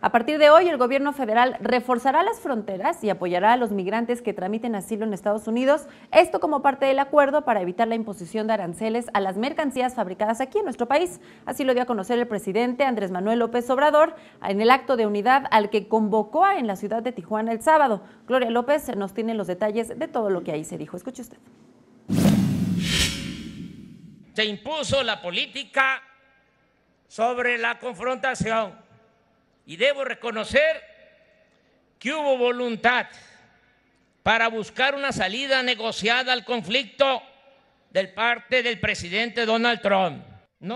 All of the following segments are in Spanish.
A partir de hoy, el gobierno federal reforzará las fronteras y apoyará a los migrantes que tramiten asilo en Estados Unidos, esto como parte del acuerdo para evitar la imposición de aranceles a las mercancías fabricadas aquí en nuestro país. Así lo dio a conocer el presidente Andrés Manuel López Obrador en el acto de unidad al que convocó en la ciudad de Tijuana el sábado. Gloria López nos tiene los detalles de todo lo que ahí se dijo. Escuche usted. Se impuso la política sobre la confrontación y debo reconocer que hubo voluntad para buscar una salida negociada al conflicto de parte del presidente Donald Trump.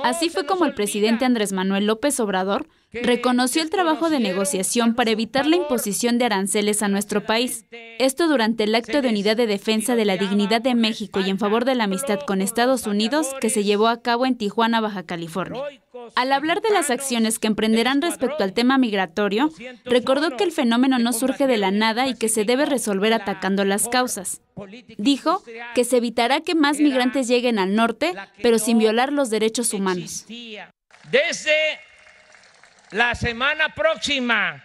Así fue como el presidente Andrés Manuel López Obrador reconoció el trabajo de negociación para evitar la imposición de aranceles a nuestro país. Esto durante el acto de unidad de defensa de la dignidad de México y en favor de la amistad con Estados Unidos que se llevó a cabo en Tijuana, Baja California. Al hablar de las acciones que emprenderán respecto al tema migratorio, recordó que el fenómeno no surge de la nada y que se debe resolver atacando las causas. Dijo que se evitará que más migrantes lleguen al norte, pero sin violar los derechos humanos. Desde la semana próxima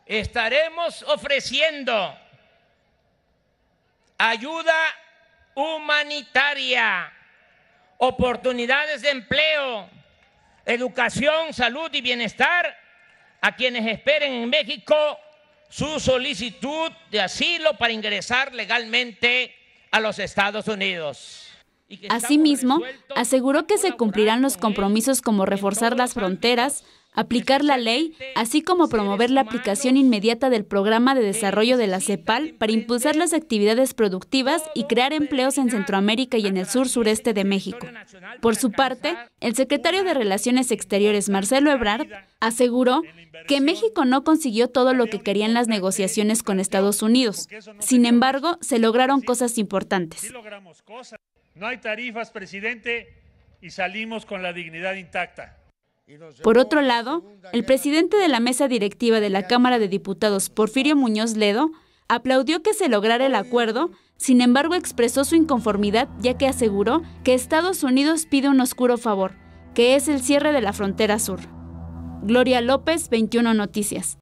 estaremos ofreciendo ayuda humanitaria, oportunidades de empleo, educación, salud y bienestar a quienes esperen en México su solicitud de asilo para ingresar legalmente a los Estados Unidos. Asimismo, aseguró que se cumplirán los compromisos como reforzar las fronteras, aplicar la ley, así como promover la aplicación inmediata del Programa de Desarrollo de la CEPAL para impulsar las actividades productivas y crear empleos en Centroamérica y en el sur-sureste de México. Por su parte, el secretario de Relaciones Exteriores, Marcelo Ebrard, aseguró que México no consiguió todo lo que querían las negociaciones con Estados Unidos. Sin embargo, se lograron cosas importantes. No hay tarifas, presidente, y salimos con la dignidad intacta. Por otro lado, el presidente de la mesa directiva de la Cámara de Diputados, Porfirio Muñoz Ledo, aplaudió que se lograra el acuerdo, sin embargo expresó su inconformidad ya que aseguró que Estados Unidos pide un oscuro favor, que es el cierre de la frontera sur. Gloria López, 21 Noticias.